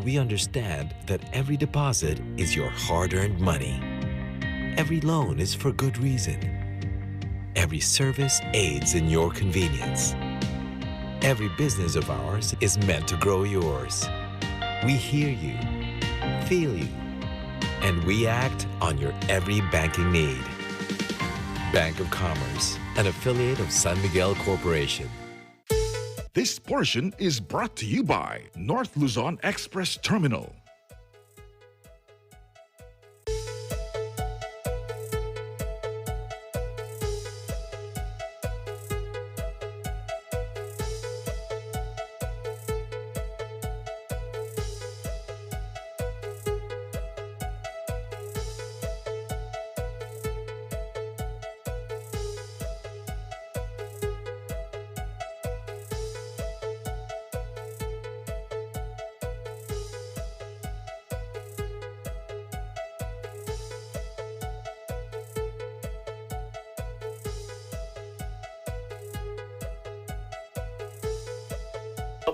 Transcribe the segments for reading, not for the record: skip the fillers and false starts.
we understand that every deposit is your hard-earned money. Every loan is for good reason. Every service aids in your convenience. Every business of ours is meant to grow yours. We hear you, feel you, and we act on your every banking need. Bank of Commerce, an affiliate of San Miguel Corporation. This portion is brought to you by North Luzon Express Terminal.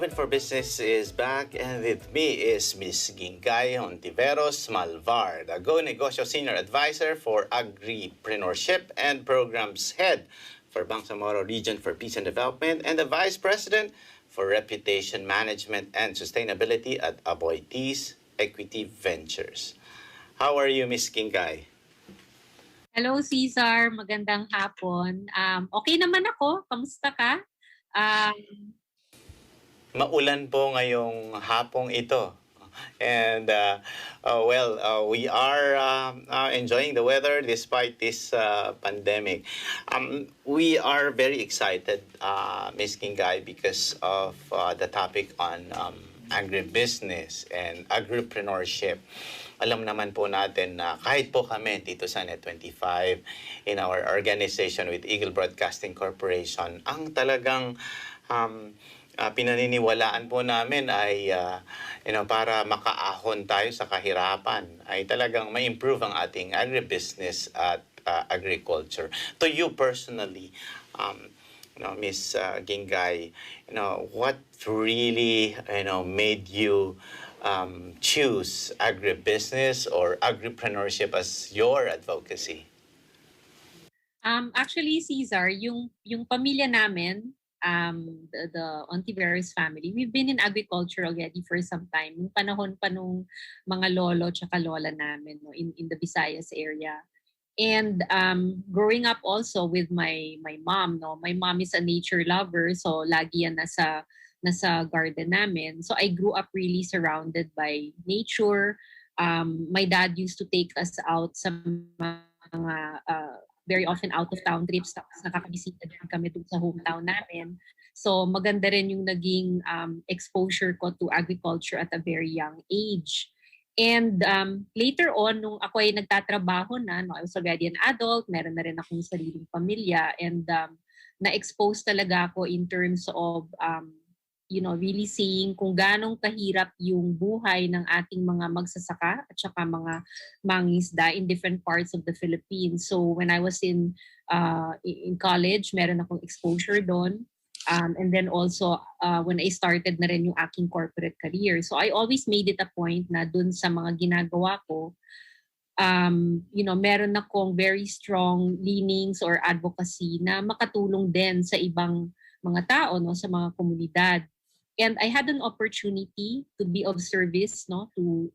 Open for Business is back, and with me is Ms. Ginggay Hontiveros-Malvar, the GoNegosyo Senior Advisor for Agripreneurship and Programs Head for Bangsamoro Region for Peace and Development, and the Vice President for Reputation Management and Sustainability at Aboitiz Equity Ventures. How are you, Ms. Ginggay? Hello, Cesar. Magandang hapon. Okay naman ako. Kamusta ka? Maulan po ngayong hapong ito. And we are enjoying the weather despite this pandemic. We are very excited, Ms. Ginggay, because of the topic on agribusiness and agripreneurship. Alam naman po natin na kahit po kami dito sa NET25 in our organization with Eagle Broadcasting Corporation, ang talagang pinaniniwalaan po namin ay para makaahon tayo sa kahirapan, ay talagang ma-improve ang ating agribusiness at agriculture. To you personally, Ms. Ginggay, what really made you choose agribusiness or agripreneurship as your advocacy? Actually, Cesar, yung pamilya namin, the Hontiveros family, we've been in agriculture already for some time. Yung panahon pa nung mga lolo tsaka lola namin in the Visayas area. And growing up also with my mom, my mom is a nature lover, so lagi yan nasa garden namin. So I grew up really surrounded by nature. My dad used to take us out sa mga very often out-of-town trips, tapos nakakabisita din kami dun sa hometown namin. So maganda rin yung naging exposure ko to agriculture at a very young age. And later on, nung ako ay nagtatrabaho na, I was already an adult, meron na rin akong sariling pamilya, and na-expose talaga ako in terms of really seeing kung ganong kahirap yung buhay ng ating mga magsasaka at saka mga mangingisda in different parts of the Philippines. So when I was in college, meron akong exposure doon. And then also when I started na rin yung aking corporate career. So I always made it a point na dun sa mga ginagawa ko, meron akong very strong leanings or advocacy na makatulong din sa ibang mga tao, sa mga komunidad. And I had an opportunity to be of service to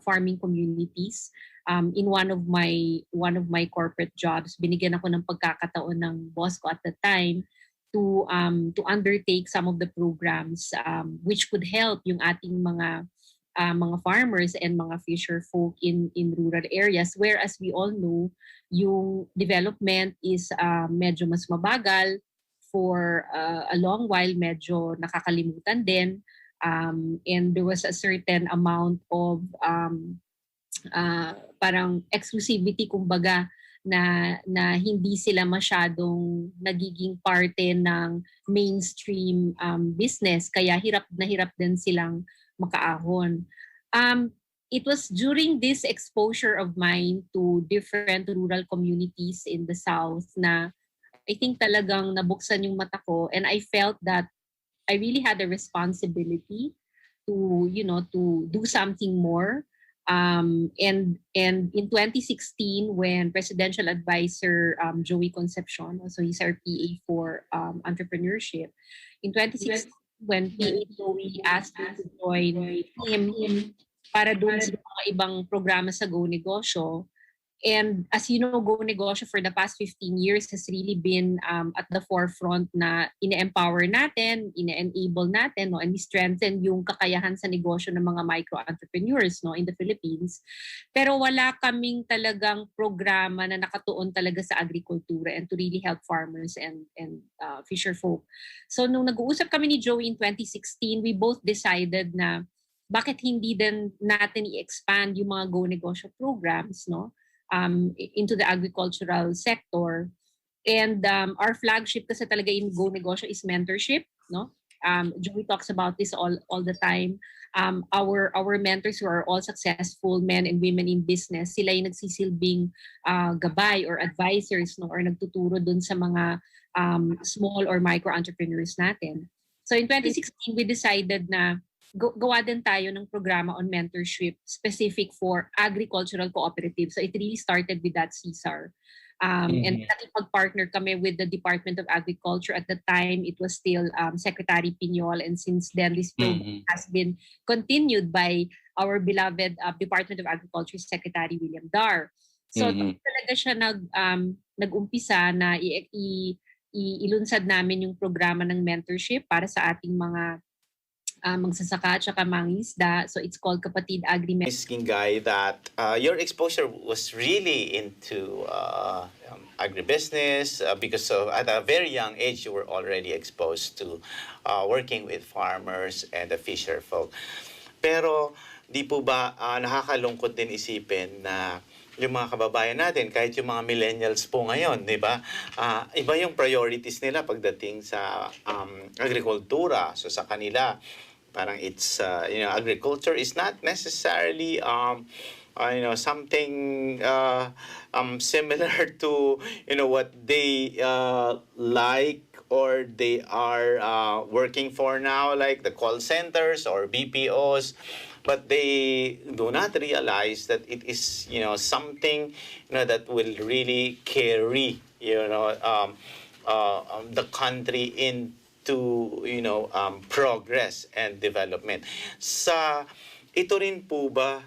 farming communities. In one of my corporate jobs, binigyan ako ng pagkakataon ng boss ko at the time to undertake some of the programs which could help yung ating mga farmers and mga fisher folk in rural areas, where, as we all know, yung development is medyo mas mabagal. For a long while, medyo nakakalimutan din. And there was a certain amount of parang exclusivity, kumbaga, na hindi sila masyadong nagiging parte ng mainstream business. Kaya hirap na hirap din silang makaahon. It was during this exposure of mine to different rural communities in the South na I think talagang nabuksan yung mata ko, and I felt that I really had a responsibility to do something more. And in 2016, when Presidential Advisor Joey Concepcion, so he's our PA for entrepreneurship, in 2016, when PA Joey asked me to join him para dun sa mga ibang programa sa GoNegosyo. And as you know, GoNegosyo for the past 15 years has really been at the forefront na ine-empower natin, ine-enable natin, no, and strengthen yung kakayahan sa negosyo ng mga micro-entrepreneurs, no, in the Philippines. Pero wala kaming talagang programa na nakatuon talaga sa agrikultura and to really help farmers and fisher folk. So nung nag-uusap kami ni Joey in 2016, we both decided na bakit hindi din natin i-expand yung mga GoNegosyo programs, no? Into the agricultural sector. And our flagship kasi talaga in GoNegosyo is mentorship, no? Joey talks about this all the time. Our mentors who are all successful men and women in business, sila yung nagsisilbing gabay or advisors, no, or nagtuturo dun sa mga small or micro entrepreneurs natin. So in 2016, we decided na gawa din tayo ng programa on mentorship specific for agricultural cooperatives. So it really started with that, Cesar. And nakipag-partner kami with the Department of Agriculture. At the time, it was still Secretary Piñol. And since then, this program has been continued by our beloved Department of Agriculture Secretary William Dar. So talaga siya nag-umpisa na ilunsad namin yung programa ng mentorship para sa ating mga magsasaka at saka mangingisda. So it's called Kapatid Agri-Mentorship. Ms. Ginggay, that your exposure was really into agribusiness because at a very young age you were already exposed to working with farmers and the fisher folk. Pero di po ba nakakalungkot din isipin na yung mga kababayan natin, kahit yung mga millennials po ngayon, di ba? Iba yung priorities nila pagdating sa agrikultura. So sa kanila, parang it's, agriculture is not necessarily, something similar to, what they like or they are working for now, like the call centers or BPOs. But they do not realize that it is, something, that will really carry, the country into, progress and development. Ito rin po ba,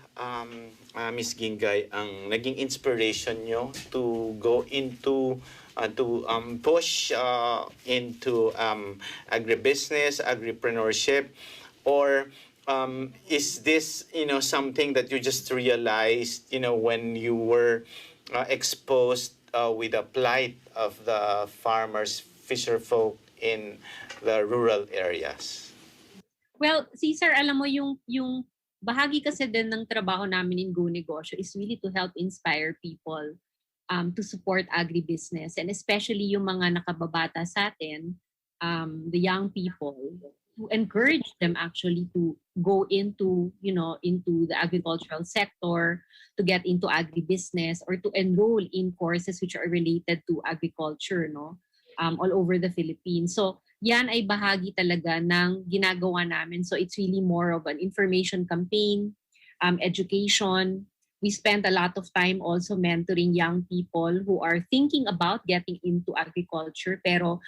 Ms. Ginggay, ang naging inspiration nyo to go into to push into agribusiness, agripreneurship, or is this, something that you just realized, when you were exposed with the plight of the farmers, fisher folk in the rural areas? Well, Cesar, alam mo yung bahagi kasi din ng trabaho namin in GoNegosyo is really to help inspire people to support agribusiness, and especially yung mga nakababata sa atin, the young people, to encourage them actually to go into the agricultural sector, to get into agribusiness, or to enroll in courses which are related to agriculture, no, all over the Philippines. So yan ay bahagi talaga ng ginagawa namin. So it's really more of an information campaign, education. We spend a lot of time also mentoring young people who are thinking about getting into agriculture, pero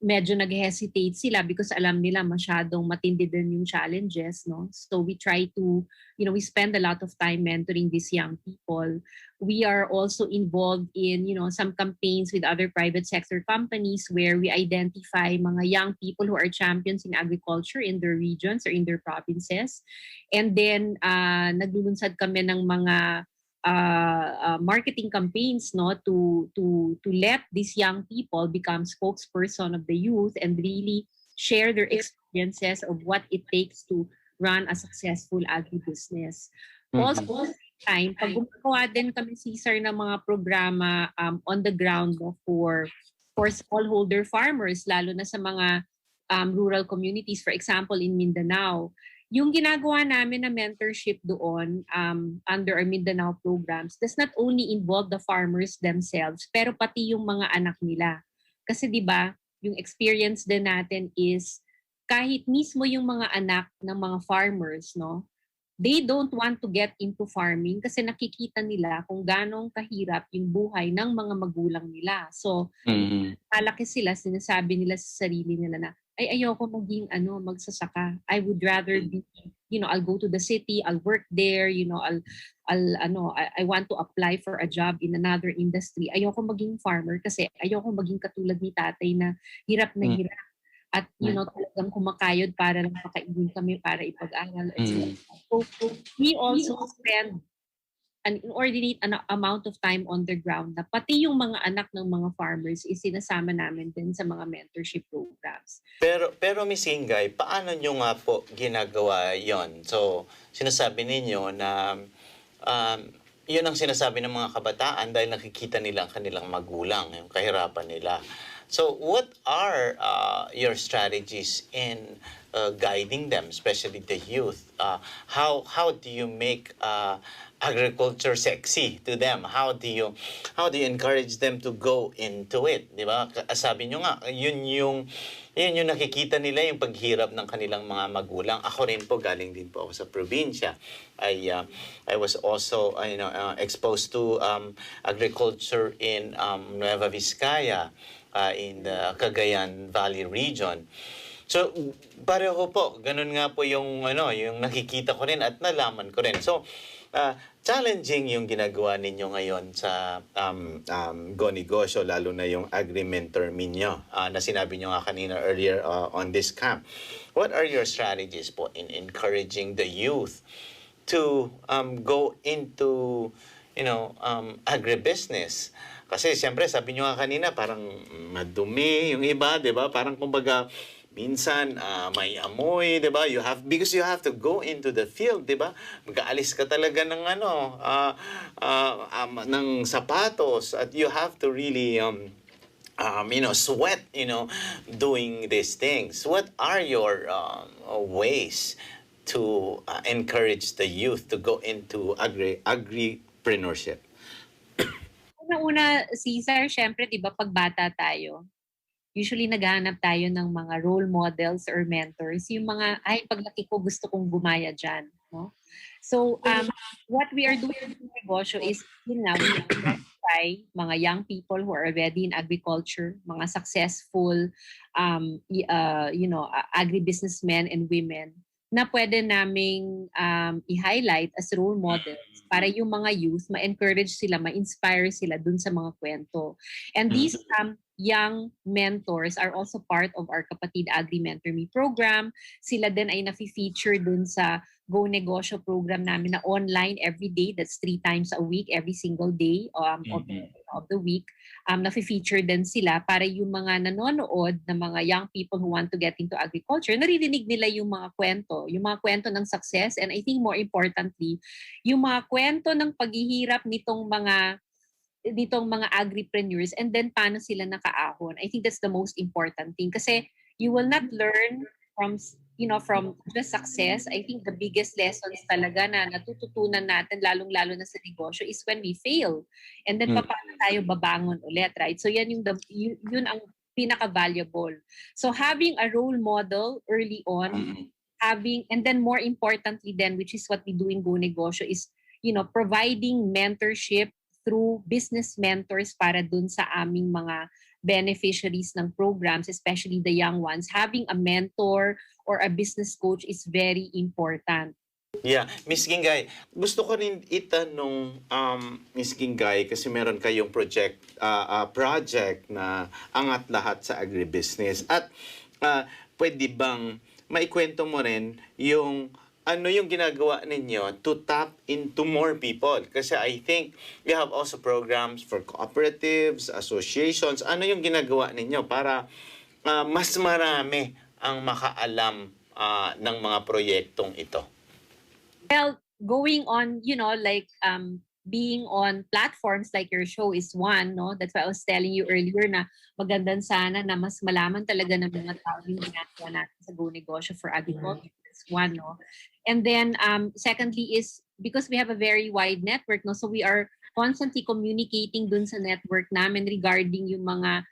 medyo nag-hesitate sila because alam nila masyadong matindi din yung challenges, no? So we try to, we spend a lot of time mentoring these young people. We are also involved in, some campaigns with other private sector companies where we identify mga young people who are champions in agriculture in their regions or in their provinces. And then naglulunsad kami ng mga marketing campaigns, no, to let these young people become spokesperson of the youth and really share their experiences of what it takes to run a successful agribusiness. Also, at the same time, pag gumagawa din kami, Cesar, ng mga programa on the ground, no, for smallholder farmers, lalo na sa mga rural communities, for example, in Mindanao. Yung ginagawa namin na mentorship doon under our Mindanao programs does not only involve the farmers themselves, pero pati yung mga anak nila. Kasi 'di ba, yung experience din natin is kahit mismo yung mga anak ng mga farmers, no, they don't want to get into farming kasi nakikita nila kung ganong kahirap yung buhay ng mga magulang nila. So, malaki sila, sinasabi nila sa sarili nila na, ay ayoko maging magsasaka. I would rather be, I'll go to the city, I'll work there, I want to apply for a job in another industry. Ayoko maging farmer kasi ayoko maging katulad ni tatay na hirap na hirap at talagang kumakayod para lang makaibig kami para ipag-aral, etc. So we also spend an inordinate amount of time on the ground na pati yung mga anak ng mga farmers is sinasama namin din sa mga mentorship programs. Pero Miss Ginggay, paano nyo nga po ginagawa yon? So, sinasabi ninyo na yun ang sinasabi ng mga kabataan dahil nakikita nila ang kanilang magulang, yung kahirapan nila. So, what are your strategies in guiding them, especially the youth? How do you make agriculture sexy to them? How do you encourage them to go into it? Di ba? Sabi nyo nga, yun yung nakikita nila, yung paghirap ng kanilang mga magulang. Ako rin po, galing din po ako sa probinsya. I was also exposed to agriculture in Nueva Vizcaya, in the Cagayan Valley region. So, pareho po, ganun nga po yung nakikita ko rin at nalaman ko rin. So, challenging yung ginagawa ninyo ngayon sa GoNegosyo, lalo na yung agri-mentor ninyo na sinabi nyo nga kanina earlier on this camp. What are your strategies po in encouraging the youth to go into agribusiness? Kasi siyempre, sabi nyo nga kanina, parang madumi yung iba, di ba? Parang kumbaga, minsan may amoy, 'di ba? Because you have to go into the field, 'di ba? Mag-aalis ka talaga ng ng sapatos at you have to really sweat, doing these things. What are your ways to encourage the youth to go into agripreneurship? Una, Cesar, syempre, di ba, pag bata tayo, usually naghahanap tayo ng mga role models or mentors. Yung mga, paglaki ko gusto kong gumaya dyan. No? So, what we are doing in the negosyo is, we identify mga young people who are already in agriculture, mga successful, agribusinessmen and women na pwede naming i-highlight as role models para yung mga youth ma-encourage sila, ma-inspire sila dun sa mga kwento. And these young mentors are also part of our Kapatid Agri Mentor Me program. Sila din ay nafi-feature dun sa GoNegosyo program namin na online every day. That's 3 times a week, every single day of the week. Nafi-feature din sila para yung mga nanonood na mga young people who want to get into agriculture, naririnig nila yung mga kwento ng success, and I think more importantly, yung mga kwento ng paghihirap nitong mga agripreneurs, and then paano sila nakaahon. I think that's the most important thing kasi you will not learn from just success. I think the biggest lessons talaga na natututunan natin, lalong-lalo na sa negosyo, is when we fail. And then paano tayo babangon ulit, right? So yan yun ang pinaka-valuable. So having a role model early on, and then more importantly then, which is what we do in GoNegosyo, is providing mentorship through business mentors para dun sa aming mga beneficiaries ng programs, especially the young ones. Having a mentor or a business coach is very important. Yeah, Miss Ginggay, gusto ko rin itanong Miss Ginggay kasi meron kayong project na angat lahat sa agribusiness at pwede bang maikwento mo rin yung ano yung ginagawa ninyo to tap into more people? Kasi I think you have also programs for cooperatives, associations. Ano yung ginagawa ninyo para mas marami ang makaalam ng mga proyektong ito? Well, going on, being on platforms like your show is one, no? That's why I was telling you earlier na magandang sana na mas malaman talaga ng mga tao yung ginagawa natin sa GoNegosyo for agriculture. That's one, no? And then, secondly is, because we have a very wide network, no? So we are constantly communicating dun sa network namin regarding yung mga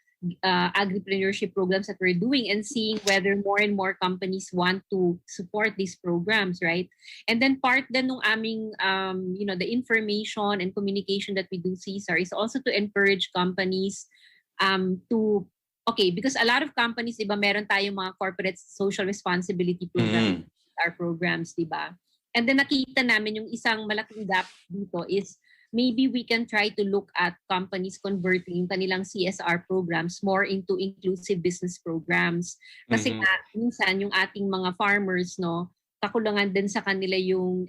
agripreneurship programs that we're doing and seeing whether more and more companies want to support these programs, right? And then part din ng aming, the information and communication that we do, Cesar, is also to encourage companies because a lot of companies, diba, meron tayong mga corporate social responsibility programs, our programs, diba? And then nakita namin yung isang malaking gap dito is maybe we can try to look at companies converting yung kanilang CSR programs more into inclusive business programs. Kasi nga, minsan yung ating mga farmers, no, kakulangan din sa kanila yung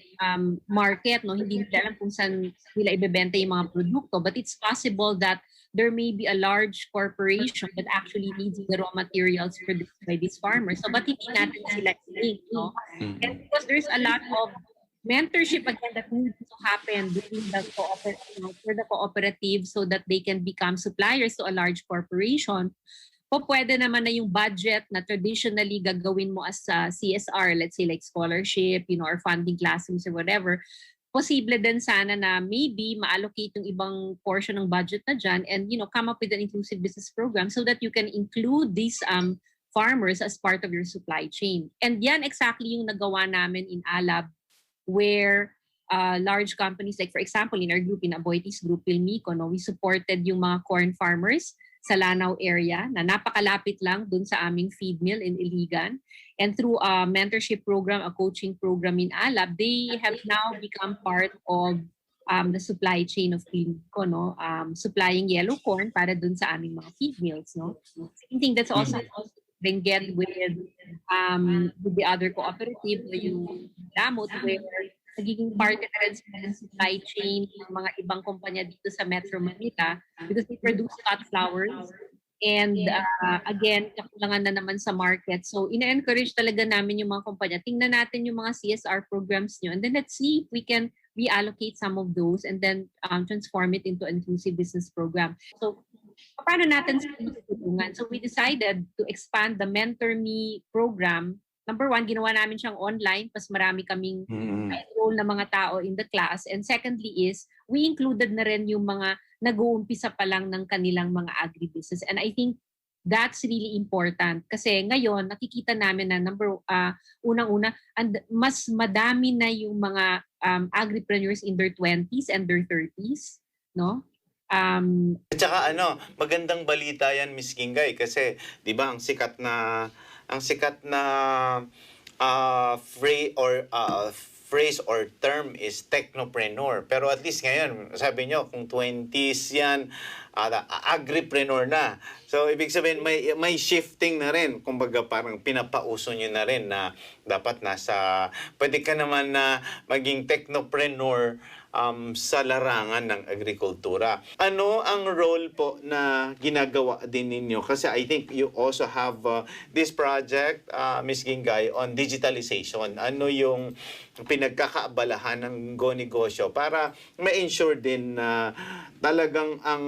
market, no, hindi nila alam kung saan nila ibebenta yung mga produkto. But it's possible that there may be a large corporation that actually needs the raw materials produced by these farmers. So, ba't hindi natin sila i-link, no? And because there's a lot of mentorship again that needs to happen between the for the cooperative so that they can become suppliers to a large corporation. Pwede naman na yung budget na traditionally gagawin mo as a CSR, let's say like scholarship, or funding classrooms or whatever, posible din sana na maybe ma-allocate yung ibang portion ng budget na dyan and, come up with an inclusive business program so that you can include these farmers as part of your supply chain. And yan exactly yung nagawa namin in Alab, where large companies, like for example, in our group, in Aboiti's group, Pilmico, no, we supported yung mga corn farmers sa Lanao area na napakalapit lang dun sa aming feed mill in Iligan. And through a mentorship program, a coaching program in Alab, they have now become part of the supply chain of Pilmico, no, supplying yellow corn para dun sa aming mga feed mills. No? Same thing that's also then get with the other cooperative, yung Damot, where nagiging part na rin sila ng supply chain ng mga ibang kumpanya dito sa Metro Manila because they produce cut flowers. And again, kakulangan na naman sa market. So, ina-encourage talaga namin yung mga kumpanya. Tingnan natin yung mga CSR programs nyo and then let's see if we can reallocate some of those and then transform it into an inclusive business program. So, paano natin sila tutulungan? So we decided to expand the Mentor Me program. Number one, ginawa namin siyang online, pas marami kaming enroll na mga tao in the class. And secondly is, we included na rin yung mga nag-uumpisa pa lang ng kanilang mga agribusiness. And I think that's really important. Kasi ngayon, nakikita namin na unang-una, mas madami na yung mga agripreneurs in their 20s and their 30s. No? At saka magandang balita yan, Miss Ginggay, kasi 'di ba ang sikat na phrase or term is technopreneur. Pero at least ngayon, sabi nyo, kung 20s yan, agripreneur na. So, ibig sabihin, may shifting na rin. Kumbaga, parang pinapauso nyo na rin na dapat pwede ka naman na maging technopreneur sa larangan ng agrikultura. Ano ang role po na ginagawa din ninyo? Kasi I think you also have this project, Ms. Ginggay, on digitalization. Ano yung pinagkakaabalahan ng GoNegosyo para ma-ensure din na talagang ang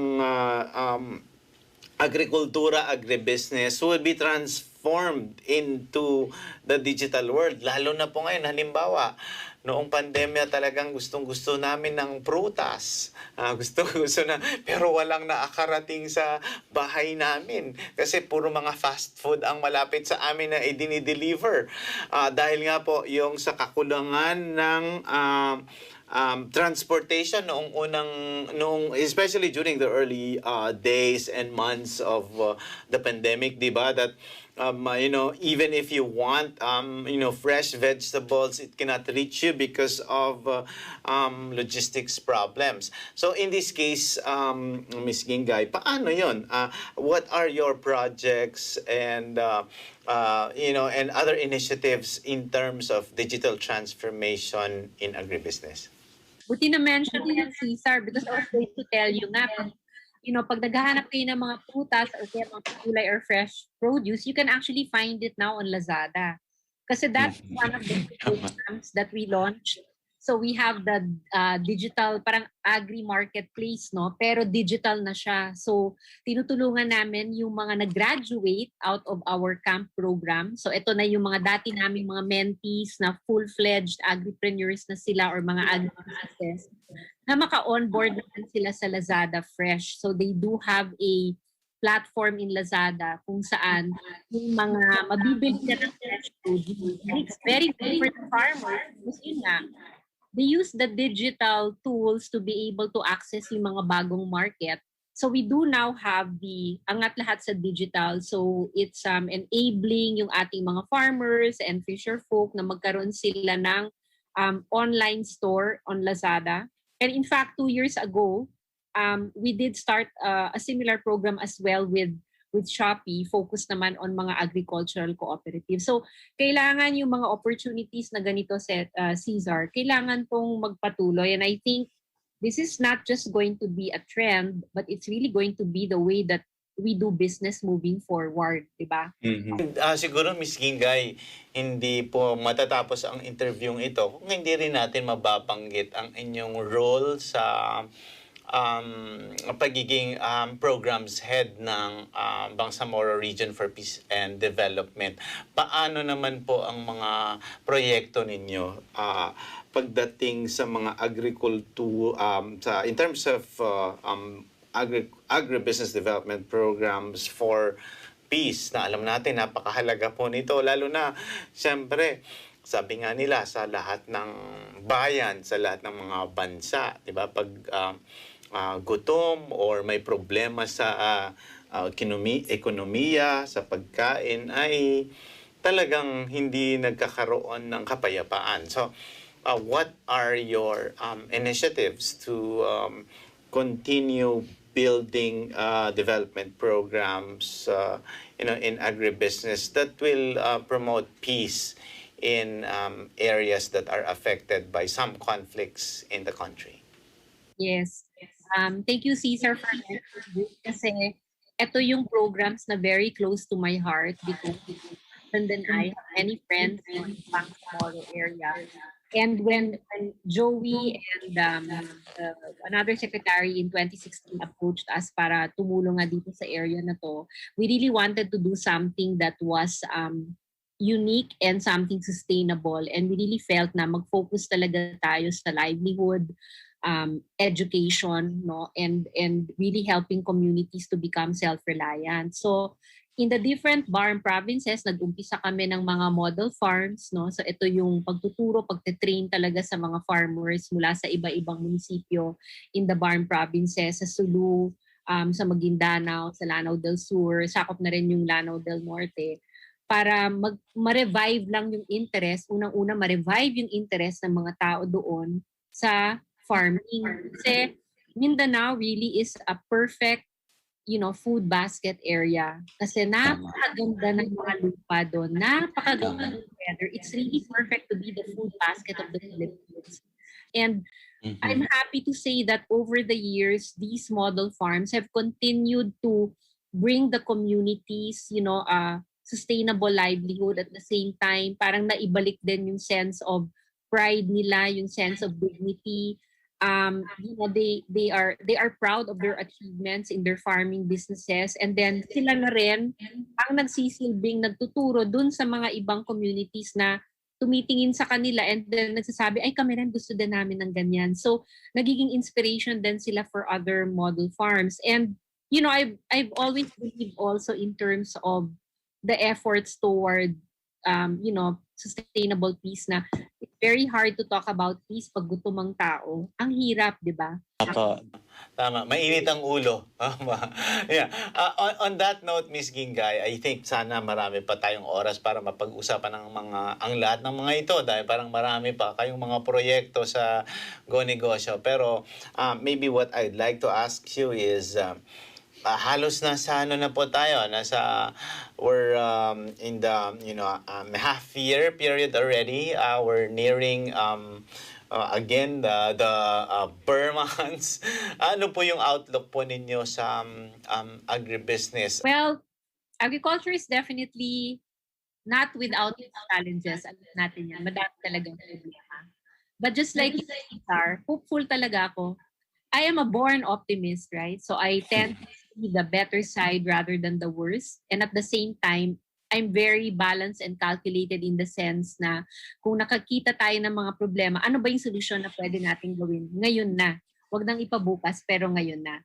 agrikultura, agribusiness will be transformed into the digital world. Lalo na po ngayon, halimbawa, noong pandemya talagang gustong-gusto namin ng prutas. Gusto na, pero walang naakarating sa bahay namin. Kasi puro mga fast food ang malapit sa amin na i-deliver. Dahil nga po yung sa kakulangan ng transportation especially during the early days and months of the pandemic, 'di ba? That even if you want fresh vegetables, it cannot reach you because of logistics problems. So in this case, Ms. Ginggay, paano 'yon? What are your projects and and other initiatives in terms of digital transformation in agribusiness? Buti na-mention mo yan, Cesar, because I was going to tell you nga, pag naghahanap kayo ng mga prutas or kaya mga gulay or fresh produce, you can actually find it now on Lazada. Kasi that's one of the programs that we launched. So we have the digital, parang agri-marketplace, no? Pero digital na siya. So tinutulungan namin yung mga nag-graduate out of our camp program. So ito na yung mga dati naming mga mentees na full-fledged agripreneurs na sila or mga agri-businesses na maka-onboard naman sila sa Lazada Fresh. So they do have a platform in Lazada kung saan yung mga mabibili ka ng fresh produce. And it's very good for the farmers because yun nga, they use the digital tools to be able to access yung mga bagong market. So we do now have the angat lahat sa digital. So it's enabling yung ating mga farmers and fisher folk na magkaroon sila ng online store on Lazada. And in fact, 2 years ago, we did start a similar program as well with Shopee, focused naman on mga agricultural cooperatives. So, kailangan yung mga opportunities na ganito, Cesar, kailangan tong magpatuloy. And I think this is not just going to be a trend, but it's really going to be the way that we do business moving forward, di ba? Siguro, Miss Ginggay, hindi po matatapos ang interviewing ito kung hindi rin natin mababanggit ang inyong role sa pagiging programs head ng Bangsamoro Region for Peace and Development. Paano naman po ang mga proyekto ninyo pagdating sa mga agrikultura in terms of agribusiness development programs for peace, na alam natin napakahalaga po nito, lalo na siyempre sabi nga nila sa lahat ng bayan, sa lahat ng mga bansa, 'di ba, pag gutom or may problema sa ekonomiya, sa pagkain, ay talagang hindi nagkakaroon ng kapayapaan. So, what are your initiatives to continue building development programs in agribusiness that will promote peace in areas that are affected by some conflicts in the country? Yes. Thank you, Cesar, for this. Kasi ito yung programs na very close to my heart because and then I have many friends in the Bangsamoro area. And when Joey and another secretary in 2016 approached us para tumulong nga dito sa area na to, we really wanted to do something that was unique and something sustainable. And we really felt na mag-focus talaga tayo sa livelihood, education, no, and really helping communities to become self-reliant. So in the different barn provinces, nag-umpisa kami ng mga model farms, no. So ito yung pagtuturo, pagte-train talaga sa mga farmers mula sa iba-ibang munisipyo in the barn provinces, sa Sulu, sa Maguindanao, sa Lanao del Sur, sakop na rin yung Lanao del Norte, para ma-revive lang yung interest, unang-una ma-revive yung interest ng mga tao doon sa farming. Kasi Mindanao really is a perfect, food basket area. Kasi napakaganda ng mga lupa doon. Napakaganda ng weather. It's really perfect to be the food basket of the Philippines. And I'm happy to say that over the years, these model farms have continued to bring the communities, sustainable livelihood at the same time. Parang naibalik din yung sense of pride nila, yung sense of dignity. They are proud of their achievements in their farming businesses, and then sila na rin ang nagsisilbing nagtuturo dun sa mga ibang communities na tumitingin sa kanila and then nagsasabi, ay kami rin gusto din namin ng ganyan. So nagiging inspiration din sila for other model farms. And I've always believed also in terms of the efforts toward sustainable peace, na it's very hard to talk about peace pag gutom ang tao. Ang hirap, di ba? Tama. Mainit ang ulo. Yeah. On that note, Miss Ginggay, I think sana marami pa tayong oras para mapag-usapan ang lahat ng mga ito, dahil parang marami pa kayong mga proyekto sa GoNegosyo. Pero maybe what I'd like to ask you is, halos nasa na po tayo, we're in the half year period already. We're nearing again the Burr months. Ano po yung outlook po ninyo sa agribusiness? Well, agriculture is definitely not without its challenges. Alam natin yan, madami talagang problema. But just like you, Cesar, hopeful talaga ako. I am a born optimist, right? So I tend to see the better side rather than the worst. And at the same time, I'm very balanced and calculated in the sense na kung nakakita tayo ng mga problema, ano ba yung solusyon na pwede natin gawin? Ngayon na. Huwag nang ipabukas, pero ngayon na.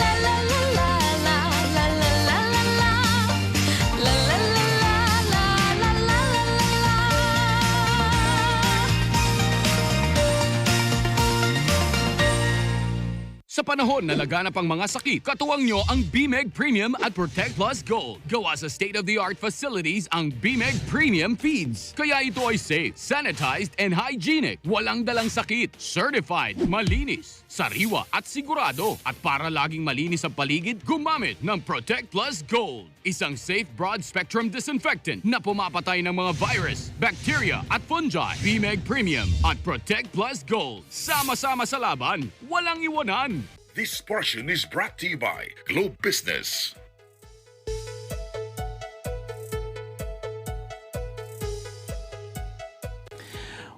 Sa panahon na laganap ang mga sakit, katuwang nyo ang BMEG Premium at Protect Plus Gold. Gawa sa state-of-the-art facilities ang BMEG Premium Feeds. Kaya ito ay safe, sanitized, and hygienic. Walang dalang sakit, certified, malinis, sariwa at sigurado. At para laging malinis ang paligid, gumamit ng Protect Plus Gold. Isang safe broad-spectrum disinfectant na pumapatay ng mga virus, bacteria at fungi. BMEG Premium at Protect Plus Gold. Sama-sama sa laban, walang iwanan. This portion is brought to you by Globe Business.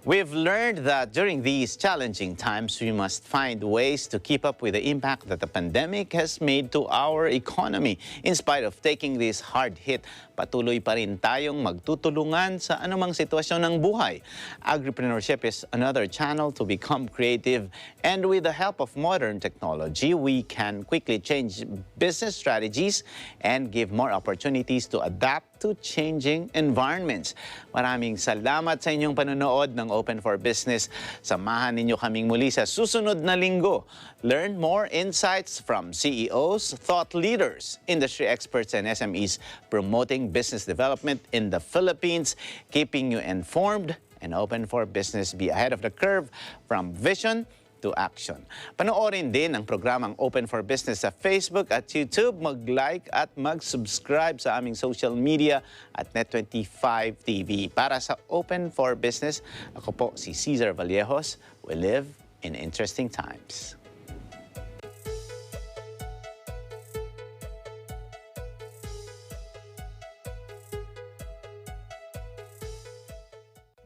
We've learned that during these challenging times, we must find ways to keep up with the impact that the pandemic has made to our economy. In spite of taking this hard hit, patuloy pa rin tayong magtutulungan sa anumang sitwasyon ng buhay. Agripreneurship is another channel to become creative, and with the help of modern technology, we can quickly change business strategies and give more opportunities to adapt to changing environments. Maraming salamat sa inyong panonood ng Open for Business. Samahan ninyo kaming muli sa susunod na linggo. Learn more insights from CEOs, thought leaders, industry experts, and SMEs promoting business development in the Philippines, keeping you informed and open for business. Be ahead of the curve from vision to action. Panoorin din ang programang Open for Business sa Facebook at YouTube. Mag-like at mag-subscribe sa aming social media at NET25 TV. Para sa Open for Business, ako po si Cesar Vallejos. We live in interesting times.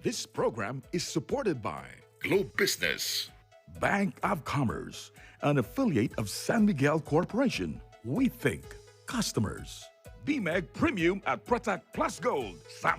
This program is supported by Globe Business, Bank of Commerce, an affiliate of San Miguel Corporation. We think customers. BMEG Premium at Protect Plus Gold. Sama